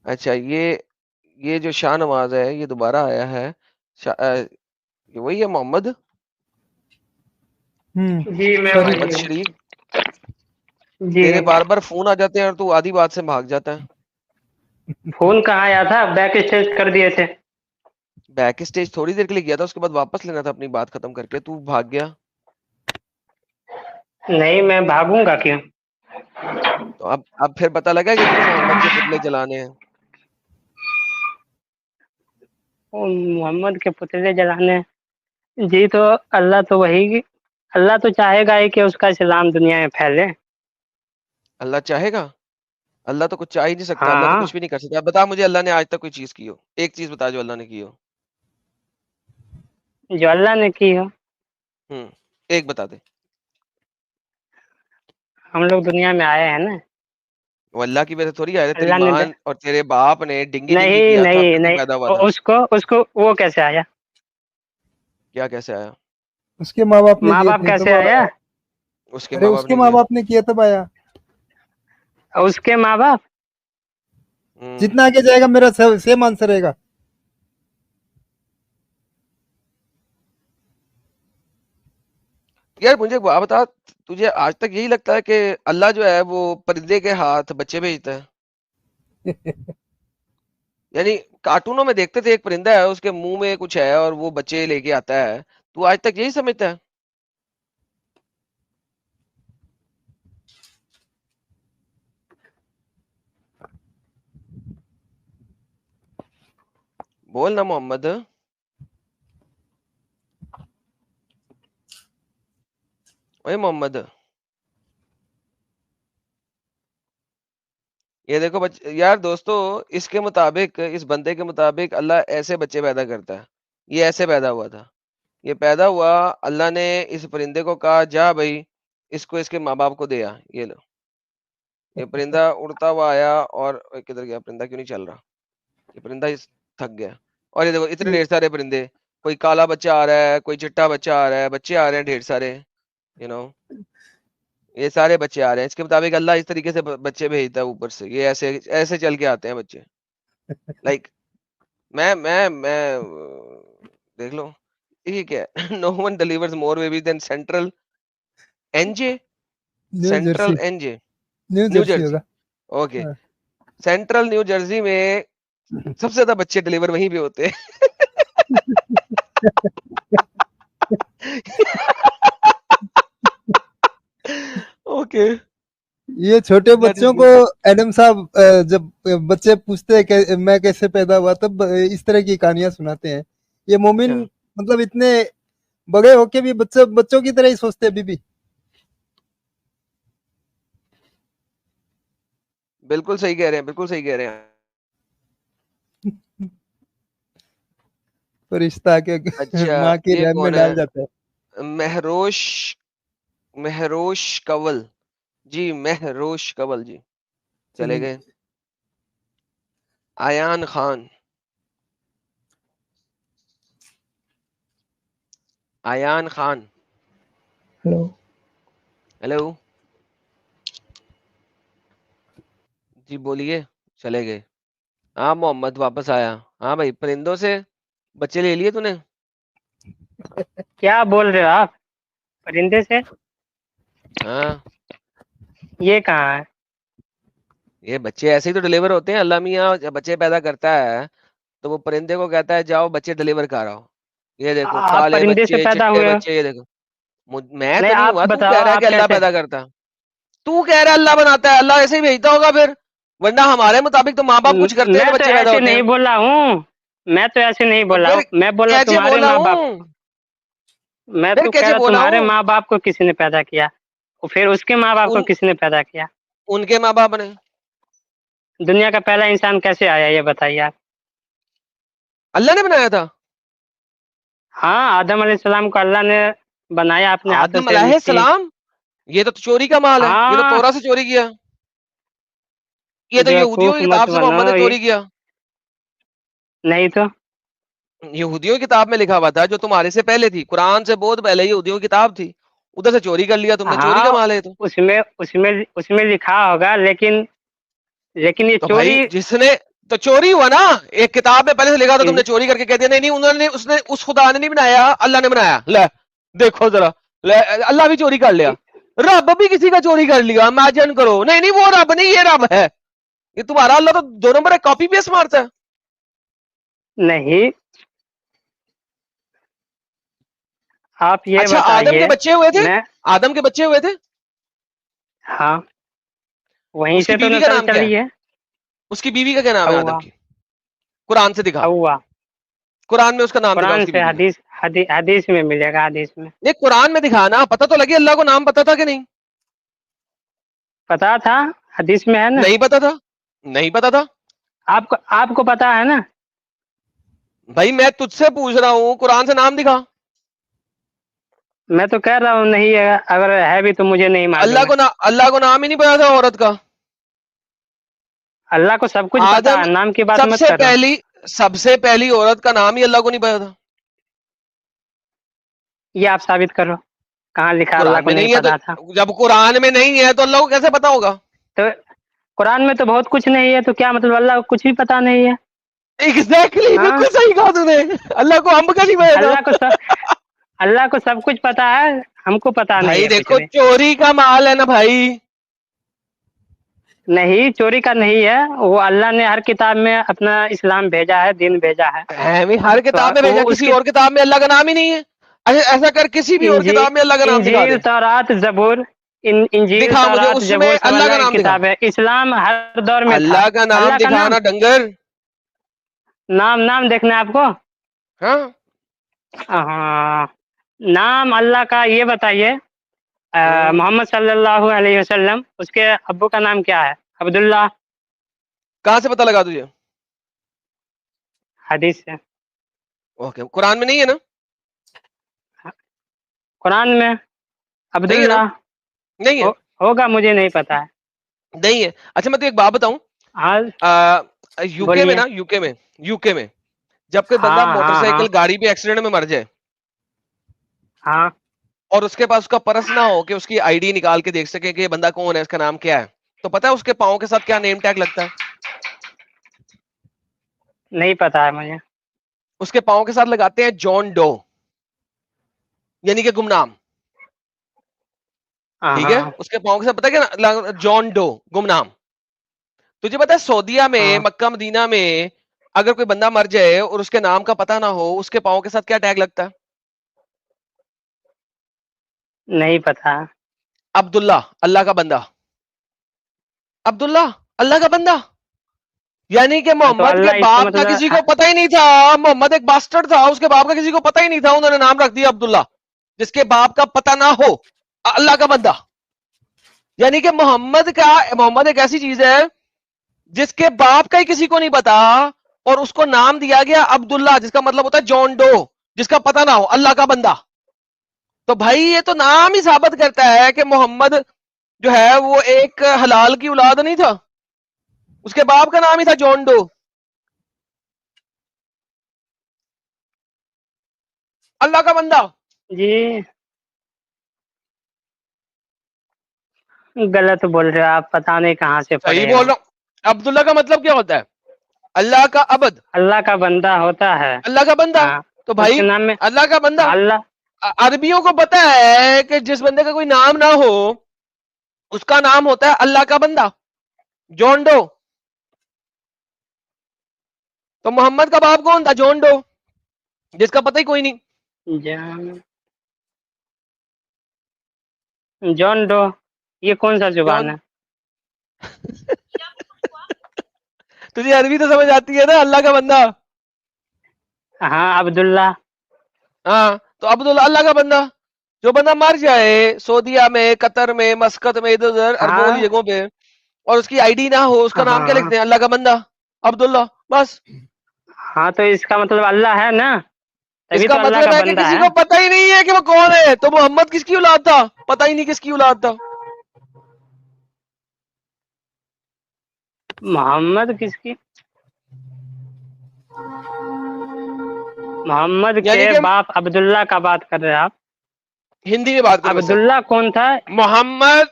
अच्छा, ये जो शाहनवाज है ये दोबारा आया है। ये वही है मोहम्मद? जी मैं शरीफ। मोहम्मद वही हूँ। शरीफ। जी तेरे बार बार फोन आ जाते हैं और तू आधी बात से भाग जाता है। फोन कहाँ आया था, बैक स्टेज कर दिए थे। बैक स्टेज थोड़ी देर के लिए गया था, उसके बाद वापस लेना था अपनी बात खत्म करके, तू भाग गया। नहीं मैं भागूंगा क्यों। तो अब फिर पता लगा कि क्यों मोहम्मद के पुतले जलाने हैं। ओ, मोहम्मद के पुतले जलाने। जी तो अल्लाह तो चाहेगा ही कि उसका इस्लाम दुनिया में फैले। अल्लाह चाहेगा? अल्लाह तो कुछ चाह ही नहीं सकता, अल्लाह तो हाँ, कुछ भी नहीं कर सकता। बता मुझे अल्लाह ने आज तक कोई चीज की हो, एक चीज बता जो अल्लाह ने की हो। जो अल्लाह ने की हो। एक बता दे। हम लोग दुनिया में आए हैं ना। वो अल्लाह की वजह से थोड़ी आए थे, तेरी अल्लाह ने माँ और तेरे बाप ने डिंगी डिंगी नहीं किया था नहीं फिर तू नहीं, पैदा हुआ था। उसको उसको वो कैसे आया। क्या कैसे आया? उसके माँ बाप ने माँ किए बाप थे कैसे तब आया। आया। उसके अरे माँ बाप उसके ने माँ किया। बाप ने किया तब आया। उसके माँ बाप। हम्म जितना आगे जाएगा मेरा सेम आंसर रहेगा। यार मुझे एक बात बता, तुझे आज तक यही लगता है कि अल्लाह जो है वो परिंदे के हाथ बच्चे भेजता है? यानी कार्टूनों में देखते थे एक परिंदा है, उसके मुंह में कुछ है और वो बच्चे लेके आता है, तू आज तक यही समझता है? बोल ना मोहम्मद। ओए मोहम्मद। ये देखो यार दोस्तों, इसके मुताबिक, इस बंदे के मुताबिक अल्लाह ऐसे बच्चे पैदा करता है। ये ऐसे पैदा हुआ था। ये पैदा हुआ, अल्लाह ने इस परिंदे को कहा जा भाई, इसको इसके माँ बाप को दे आ, ये लो। ये परिंदा उड़ता हुआ आया और ओए, किधर गया परिंदा, क्यों नहीं चल रहा? ये परिंदा थक गया। और ये देखो इतने ढेर सारे परिंदे, कोई काला बच्चा आ रहा है, कोई चिट्टा बच्चा आ रहा है, बच्चे आ रहे हैं ढेर सारे। यू नो ये सारे बच्चे आ रहे हैं, इसके मुताबिक अल्लाह इस तरीके से बच्चे भेजता है ऊपर से, ये ऐसे ऐसे चल के आते हैं बच्चे। लाइक मैं देख लो। ये क्या है? No one delivers more baby than central NJ. New central Jersey. NJ. New New Jersey Jersey. होगा। ओके। हाँ। सेंट्रल न्यू जर्सी में सबसे ज्यादा बच्चे डिलीवर वहीं पे होते हैं। ओके। ये छोटे दैट इज बच्चों को गुड। एडम साहब जब बच्चे पूछते हैं कि मैं कैसे पैदा हुआ तब इस तरह की कहानियां सुनाते हैं। ये मोमिन अच्छा, मतलब इतने बड़े होके भी बच्चों बच्चों की तरह ही सोचते हैं अभी भी। बिल्कुल सही कह रहे हैं, बिल्कुल सही कह रहे हैं। फरिश्ता के अच्छा, माँ की ये रहम में कौन डाल है? जाता है। महरोश। महरोश कंवल। जी महरोश कंवल जी। चले चलिए। गए। आयान खान। आयान खान। हेलो। हेलो। जी बोलिए। चले गए। हाँ मोहम्मद वापस आया। हाँ भाई, परिंदों से बच्चे ले लिए तूने? क्या बोल रहे हो आप, परिंदे से। हाँ। ये कहाँ है। ये बच्चे ऐसे ही तो डिलीवर होते हैं, अल्लाह मियाँ जब बच्चे पैदा करता है तो वो परिंदे को कहता है जाओ बच्चे डिलीवर कर आओ। ये देखो आप काले परिंदे से बच्चे, पैदा चिट्टे हुए हो। बच्चे, ये देखो। मैं नहीं तो नहीं आप हुआ, तू बताओ कह रहा है कि आप अल्लाह कैसे। पैदा करता है। तू कह रहा है अल्लाह बनाता है, अल्लाह ऐसे ही भेजता होगा फिर। वरना हमारे मुताबिक तो माँ बाप कुछ करते हैं मैं तो तो बच्चे पैदा ऐसे होते नहीं हैं। बोला हूँ। मैं तो ऐसे नहीं तो बोला फिर हूँ, मैं बोला कैसे तुम्हारे बोला माँ बाप। हूँ? मैं फिर तो कह कैसे रहा बोला तुम्हारे हूँ? माँ बाप को किसने पैदा किया। और फिर उसके माँ बाप को उन किसने पैदा किया। उनके माँ बाप ने। दुनिया का पहला इंसान कैसे आया ये बताइए आप। अल्लाह ने बनाया था। हाँ, आदम अलैहिस्सलाम को अल्लाह ने बनाया अपने हाथों आदम से मिट्टी। अलैहिस्सलाम। ये तो चोरी का माल है, ये तो हाँ, तोरा से चोरी किया। ये तो यहूदियों बेवकूफ की मत किताब से बनो मोहम्मद ने ये। चोरी किया। नहीं तो। यहूदियों की किताब में लिखा हुआ था जो तुम्हारे से पहले थी, कुरान से बहुत पहले यहूदियों की किताब थी। उधर से चोरी कर लिया तुमने, चोरी का हाँ, माल है ये तो। उसमें उसमें उसमें लिखा होगा, लेकिन लेकिन ये तो भाई चोरी। जिसने तो चोरी हुआ ना। एक किताब में पहले से लिखा था, तुमने चोरी करके कह दिया नहीं नहीं उन्होंने उसने उस खुदा ने नहीं बनाया, अल्लाह ने बनाया। ले देखो जरा, ले अल्लाह भी चोरी कर लिया, रब भी किसी का चोरी कर लिया। इमेजिन करो, नहीं नहीं वो रब नहीं, ये रब है। ये तुम्हारा अल्लाह तो 2 नंबर है, कॉपी पेस्ट मारता है। नहीं, आप ये अच्छा आदम के बताइए। बच्चे हुए थे, मैं आदम के बच्चे हुए थे, हाँ, वहीं उसकी से तो बीवी का नस्ल नाम क्या है? चली है। उसकी बीवी का क्या नाम है आदम हवा। की? कुरान से दिखा, हवा। कुरान में उसका नाम दिखा कुरान उसकी से, बीवी का। हदीस में मिलेगा, हदीस में। ये कुरान में दिखा ना, पता तो लगे अल्लाह को नाम पता था कि नहीं? पता था, हदीस में है ना। नहीं पता था, नहीं पता था। आपको आपको पता है ना। भाई मैं तुझसे पूछ रहा हूँ, कुरान से नाम दिखा। मैं तो कह रहा हूँ नहीं है, अगर है भी तो मुझे नहीं मालूम है। अल्लाह को नाम ही नहीं पता था औरत का। अल्लाह को सब कुछ पता आदम है, नाम की बात मत सबसे करो। पहली सबसे पहली औरत का नाम ही अल्लाह को नहीं पता था। ये आप साबित करो, कहाँ लिखा अल्लाह कुरान को में नहीं नहीं है पता था। तो, जब कुरान में नहीं है तो अल्लाह को कैसे पता होगा? तो कुरान में तो बहुत कुछ नहीं है, तो क्या मतलब अल्लाह को कुछ भी पता नहीं है? एग्जैक्टली हाँ, बिल्कुल सही कहा तूने। अल्लाह को अम्ब का नहीं पता अल्लाह को था। सब अल्लाह को सब कुछ पता है, हमको पता नहीं भाई है कुछ देखो भी। चोरी का माल है ना भाई। नहीं, चोरी का नहीं है, वो अल्लाह ने हर किताब में अपना इस्लाम भेजा है, दिन भेजा है। भी हर किताब में तो वो भेजा, किसी उसके और किताब में अल्लाह का नाम ही नहीं है। अच्छा ऐसा कर, किसी भी और इंजील किताब में अल्लाह का नाम दिखा इंजील दे। तौरात जबूर, इंजील दिखा मुझे तौरात उसमें जबूर सब अल्लाह का अल्लाह की नाम दिखा। किताब है। इस्लाम हर दौर में था। अल्लाह का नाम अल्लाह का दिखा नाम, ना डंगर। नाम देखना है आपको। हाँ। हाँ, नाम अल्लाह का ये बताइए। हम्म, मोहम्मद सल्लल्लाहु अलैहि वसल्लम, उसके अब्बू का नाम क्या है? अब्दुल्ला। कहाँ से पता लगा तुझे? हदीस से। ओके, कुरान में नहीं है ना? कुरान में नहीं है ना? अब्दुल्ला नहीं है, होगा, मुझे नहीं पता है। नहीं है। अच्छा मैं तो एक बात बताऊं, हाँ, यूके में बोलिए। ना, यूके में जब कोई बंदा हाँ हाँ मोटरसाइकिल हाँ गाड़ी पे एक्सीडेंट में मर जाए हाँ। और उसके पास उसका पर्स ना हो कि उसकी आईडी निकाल के देख सके कि ये बंदा कौन है, इसका नाम क्या है, तो पता है उसके पाँव के साथ क्या नेम टैग लगता है? नहीं पता है मुझे। उसके पाँव के साथ लगाते हैं जॉन डो, यानी कि गुमनाम। हाँ ठीक है, हाँ उसके पाँव के साथ पता है क्या, जॉन डो, गुमनाम। तुझे पता है सऊदीया में, हाँ। मक्का मदीना में अगर कोई बंदा मर जाए और उसके नाम का पता ना हो, उसके पाँव के साथ क्या टैग लगता है? नहीं पता। अब्दुल्ला, अल्लाह का बंदा। अब्दुल्ला, अल्लाह का बंदा। यानी कि हाँ, तो मोहम्मद के अल्लाह इसका बाप का मतलब किसी को पता ही नहीं था। मोहम्मद एक बास्टर्ड था, उसके बाप का किसी को पता ही नहीं था, उन्होंने नाम रख दिया अब्दुल्ला। जिसके बाप का पता ना हो, अल्लाह का बंदा। यानी कि मोहम्मद एक ऐसी चीज है जिसके बाप का ही किसी को नहीं पता, और उसको नाम दिया गया अब्दुल्ला, जिसका मतलब होता है जॉन डो, जिसका पता ना हो, अल्लाह का बंदा। तो भाई ये तो नाम ही साबित करता है कि मोहम्मद जो है वो एक हलाल की औलाद नहीं था, उसके बाप का नाम ही था जॉन डो, अल्लाह का बंदा। जी, गलत बोल रहे हो आप, पता नहीं कहाँ से सही पढ़े बोल हो। रहा हूं। अब्दुल्ला का मतलब क्या होता है? अल्लाह का अबद, अल्लाह का बंदा होता है। अल्लाह का बंदा। हाँ, तो उसके भाई नाम में अल्लाह का बंदा, अल्लाह। अरबियों को पता है कि जिस बंदे का कोई नाम ना हो उसका नाम होता है अल्लाह का बंदा, जॉन डो। तो मोहम्मद का बाप कौन था? जॉन डो, जिसका पता ही कोई नहीं। जॉन जॉन डो, ये कौन सा जुबान जॉन है? तुझे अरबी तो समझ आती है ना, अल्लाह का बंदा। हाँ, अब्दुल्ला। हाँ, तो अब्दुल्ला अल्लाह का बंदा। जो बंदा मर जाए सऊदीया में, कतर में, मस्कत में, इधर उधर अरबों वाली हाँ जगहों पे, और उसकी आईडी ना हो, उसका नाम क्या हाँ लिखते हैं? अल्लाह का बंदा, अब्दुल्ला, बस। हाँ, तो इसका मतलब अल्लाह है ना, तभी इसका तो अल्लाह मतलब का है कि बंदा किसी है। को पता ही नहीं है कि वो कौन है, तो मोहम्मद किसकी औलाद था? पता ही नहीं किसकी औलाद था। मोहम्मद किसकी? मोहम्मद के यानी कि बाप अब्दुल्ला का बात कर रहे हैं आप? हिंदी में बात करो वैसे, अब्दुल्ला कौन था? मोहम्मद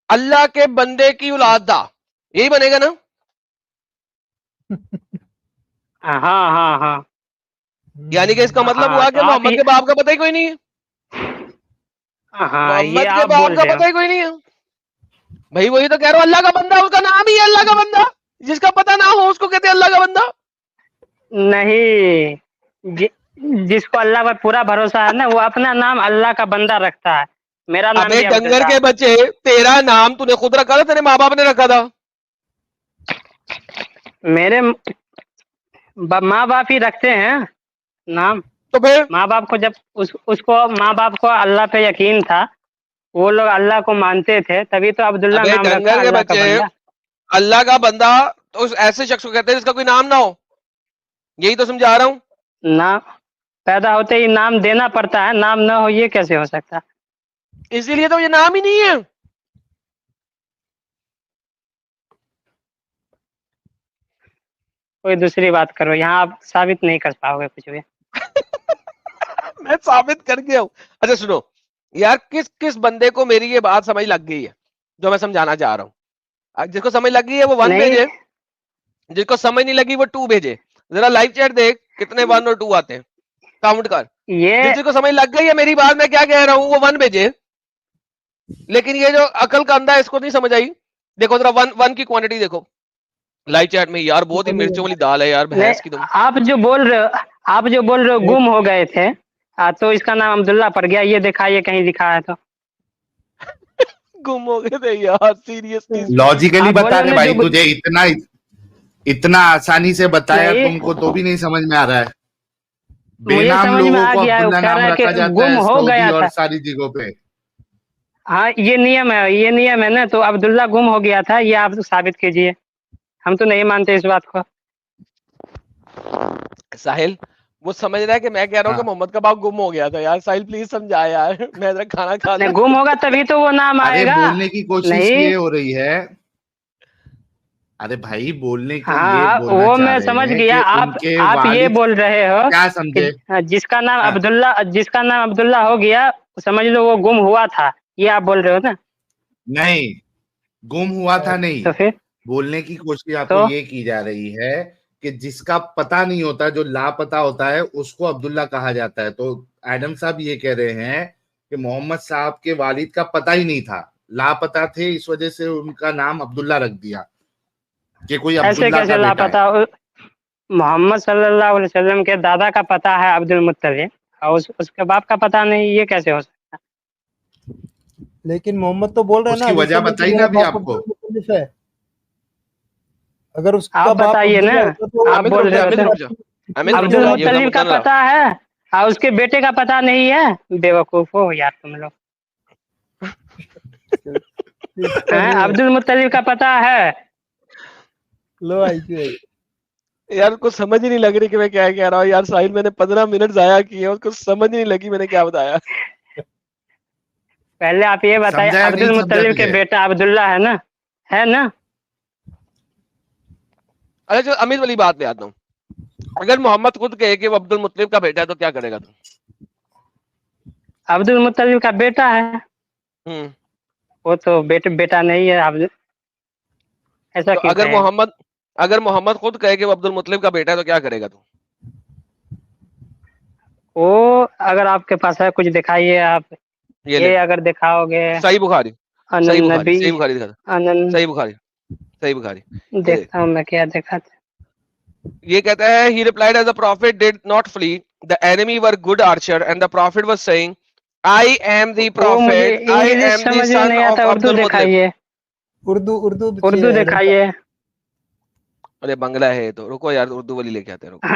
अल्लाह के बंदे की औलाद था, यही बनेगा ना? हाँ हाँ हाँ। यानी कि इसका मतलब हुआ हाँ, कि तो आप मोहम्मद ये, के बाप का पता ही कोई नहीं है। हाँ, ये मोहम्मद के आप बाप बोल का रहे हो। पता ही कोई नहीं है। भाई वही तो कह रहा हूं, अल्लाह का बंदा, उसका नाम ही है अल्लाह का बंदा। जिसका पता ना हो उसको कहते हैं अल्लाह का बंदा। नहीं, जि, जिसको अल्लाह पर पूरा भरोसा है ना, वो अपना नाम अल्लाह का बंदा रखता है। मेरा नाम अबे भी डंगर अब्दुल्ला के है। बच्चे, तेरा नाम तूने खुद रखा था, तेरे माँ बाप ने रखा था? मेरे माँ बाप ही रखते हैं नाम। तो फिर माँ बाप को जब उसको माँ बाप को अल्लाह पे यकीन था, वो लोग अल्लाह को मानते थे, तभी तो अब्दुल्ला अबे नाम रखा, डंगर के अल्लाह का बच्चे, बंदा। अल्लाह का बंदा तो उस ऐसे शख्स को कहते हैं जिसका कोई नाम ना हो। यही तो समझा रहा हूं। नाम पैदा होते ही नाम देना पड़ता है, नाम न हो ये कैसे हो सकता है? इसीलिए तो ये नाम ही नहीं है। कोई दूसरी बात करो, यहाँ आप साबित नहीं कर पाओगे कुछ भी। मैं साबित करके आऊं। अच्छा सुनो यार, किस किस बंदे को मेरी ये बात समझ लग गई है जो मैं समझाना चाह रहा हूँ? जिसको समझ लग गई है वो 1 नहीं, भेजे, जिसको समझ नहीं लगी वो 2 भेजे। जरा लाइव चैट देख कितने 1 और 2 आते हैं, काउंट कर। ये जिसको समझ लग गई है मेरी बात मैं क्या कह रहा हूं वो 1 भेजे। लेकिन ये जो अकल का अंधा है इसको नहीं समझ आई। देखो जरा 1 की क्वांटिटी देखो लाइव चैट में। यार बहुत ही मिर्चों वाली दाल है यार, नहीं, भैंस की तुम। आप जो बोल रहे हो, आप जो बोल रहे हो गुम हो गए थे, तो इसका नाम अब्दुल्ला पड़ गया, ये दिखाइए कहीं लिखा है तो। गुम हो गए थे यार, सीरियसली स्पीकिंग। लॉजिकली आप बता बोले रहे ना भाई, जो तुझे इतना इतना आसानी से बताया नहीं, तुमको तो भी नहीं समझ में आ रहा है। मुझे बेनाम समझ में लोगों आ को गया है, वो अब्दुल्ला कह नाम रहा है कि रखा जाता गुम है हो सऊदी गया और था। सारी जगहों पे। हाँ, ये नियम है, ये नियम है ना, तो अब्दुल्ला गुम हो गया था, ये आप साबित कीजिए। हम तो नहीं मानते इस बात को। साहिल वो समझ रहा है कि मैं कह रहा हूँ कि हाँ, मोहम्मद का बाप गुम हो गया था। यार साहिल प्लीज समझा यार, मैं जरा खाना खा नहीं, लूं। गुम होगा तभी तो वो नाम अरे आएगा। बोलने की कोशिश नहीं, ये हो रही है, अरे भाई बोलने को ये हाँ, बोलना वो चाह मैं रहे समझ हैं गया। कि आप उनके आप ये वालिद बोल रहे हो क्या कि समझे। हाँ, जिसका नाम अब्दुल्ला हो गया, समझ लो वो गुम हुआ था, ये आप बोल रहे हो ना? नहीं, गुम हुआ था नहीं। तो फिर बोलने की कोशिश आपको तो ये की जा रही है कि जिसका पता नहीं होता, जो लापता होता है, उसको अब्दुल्ला कहा जाता है। तो एडम साहब ये कह रहे हैं कि मोहम्मद साहब के वालिद का पता ही नहीं था, लापता थे, इस वजह से उनका नाम अब्दुल्ला रख दिया कि कोई ऐसे अब्दुल्ला कैसे का बेटा है। लापता? मोहम्मद सल्लल्लाहु अलैहि वसल्लम के दादा का पता है अब्दुल मुत्तलिब, और उसके बाप का पता नहीं, ये कैसे हो सकता? लेकिन मोहम्मद तो बोल रहे हैं ना उसकी वजह रिसेंटली कि बताई ना मेरा अभी बाप आपको। अब्दुल मुत्तलिफ है। अगर उसका आप बाप बताइए ना, अब्दुल्ला होता तो आप अमित बोल रुक रहे जा, हो अमित तो। रुक जा, अमित रुक अब्दुल जा, ये मुत्तलिब का मुद्दा ना ला। पता है और उसके बेटे का पता नहीं है? बेवकूफ हो यार तुम लोग। हैं, चलिए अब्दुल मुत्तलिब का पता है? लो आइए। यार उसको समझ ही नहीं लग रही कि मैं क्या कह रहा हूँ। यार साहिल मैंने 15 मिनट जाया किए, उसको समझ ही नहीं लगी मैंने क्या बताया। पहले आप ये बताइए, समझा या नहीं अब्दुल समझा मुत्तलिब के तुझे? बेटा अब्दुल्ला है ना? है ना? अरे जो अमित वाली बात पे आता हूँ, अगर मोहम्मद खुद कहे कि वो अब्दुल मुत्तलिब का बेटा है तो क्या करेगा तू? अब्दुल मुत्तलिब का बेटा है, हम्म। वो तो बेटा नहीं है। अब्दुल ऐसा तो क्यों कहेगा? अगर मोहम्मद खुद कहे कि वो अब्दुल मुत्तलिब का बेटा है तो क्या करेगा तू? वो, अगर आपके पास है कुछ दिखाइए आप। ये ले ये अगर दिखाओगे, सही बुखारी, सही अनन बुखारी, नबी, सही बुखारी दिखा, अनन, सही बुखारी, सही बुखारी। ये देख, देखता हूँ मैं क्या दिखाते। ये कहता है he replied as the prophet did not flee, the enemy were good archer and the prophet was saying I am the वो मुझे prophet, I English am the समझ में son नहीं of आता, उर्दू Abdul Muttalib। दिखाइए, उर्दू उर्दू उर्दू चाहिए एडम साहब। दिखाइए। अरे बंगला है तो रुको यार, उर्दू वाली लेके आते हैं, रुको।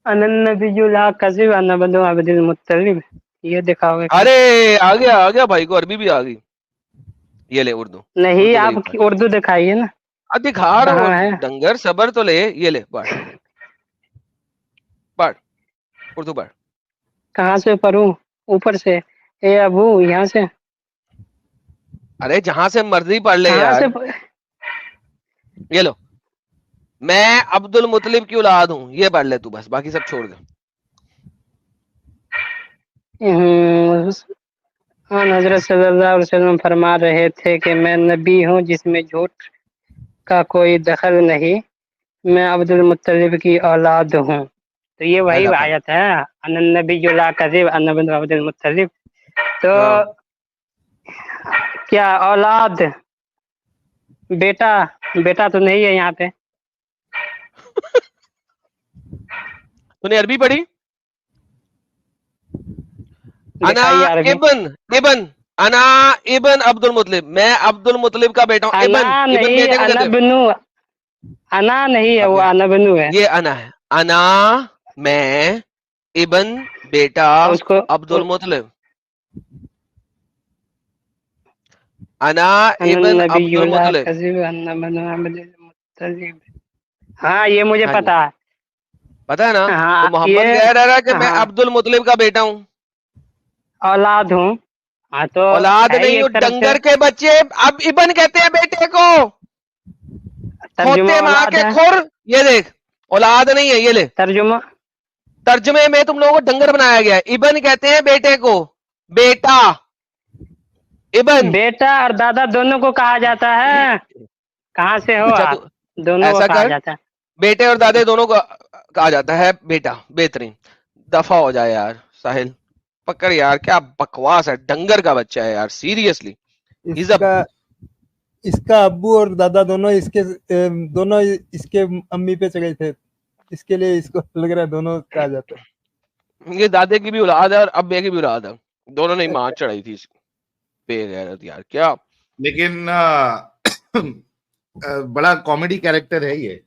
अनन नबीयुल ला कज़िब अनबदु अब्दुल मुत्तलिब, ये दिखाओगे क्या? अरे आ गया भाई को अरबी भी आ गई। ये ले उर्दू, नहीं, उर्दू वाली आप पढ़। उर्दू दिखाइए ना। दिखा रहा कहाँ हूँ, है? डंगर सबर तो ले। ये ले पढ़, पढ़, उर्दू पढ़। कहाँ से पढ़ूं? ऊपर से? ए अबू, यहाँ से? अरे जहां से मर्जी पढ़ ले कहाँ से यार। ये लो, मैं अब्दुल मुत्तलिब की औलाद हूँ, ये पढ़ ले तू बस, बाकी सब छोड़ दे। हजरत सल्लल्लाहु अलैहि वसल्लम फरमा रहे थे कि मैं नबी हूँ जिसमें झूठ का कोई दखल नहीं, मैं अब्दुल मुत्तलिब की औलाद हूँ। तो ये वही ऐसा था। आयत है, अन नबी जो ला कज़िब अन बिन अब्दुल मुत्तलिब। तो हाँ। क्या औलाद, बेटा, बेटा तो नहीं है यहाँ पे। तूने अरबी पढ़ी? अना दिखाइए अरबी। इबन इबन अना इबन अब्दुल मुतलिब, मैं अब्दुल मुतलिब का बेटा हूँ। इबन अना इबन नहीं, बेटे को कहते हैं। अनबनु, अना नहीं है, वो अबे अनबनु है। ये अना है। अना मैं, इबन बेटा, उसको अब्दुल मुतलिब। अना इबन नबी अब्दुल ला मुतलिब। कज़िब अन बिन अब्दुल मुत्तलिब। हाँ ये मुझे हाँ जी, पता है। पता है ना? तो हाँ मोहम्मद ये, कह रहा है कि मैं हाँ अब्दुल मुतलिब का बेटा हूँ। औलाद हूँ। हाँ तो औलाद है ही नहीं, एक वो तरफ से। डंगर के बच्चे। अब इबन कहते हैं बेटे को। तर्जुमा खोते माँ औलाद के है, खुर। ये देख, औलाद नहीं है, ये ले। तर्जुमा। तर्जमे में तुम लोगों को डंगर बनाया गया है। इबन कहते हैं बेटे को, बेटा, इबन। बेटा और दादा दोनों को कहा जाता है। कहाँ से हो अच्छा, आप? तो दोनों को ऐसा कहा कर, जाता है। बेटे और दादे दोनों को कहा जाता है बेटा। बेहतरीन। दफा हो जाए यार साहिल। पकड़ यार, क्या बकवास है, डंगर का बच्चा है यार, सीरियसली। इज अ इसका इसका अब्बू और दादा दोनों दोनों इसके अम्मी पे चढ़े थे, इसके लिए इसको लग रहा है दोनों कहा जाता है। ये दादे की भी औलाद है और अब्बे की भी औलाद है। दोनों ने मां चढ़ाई थी इसकी। बेगैरत यार, क्या। लेकिन बड़ा कॉमेडी कैरेक्टर है ये।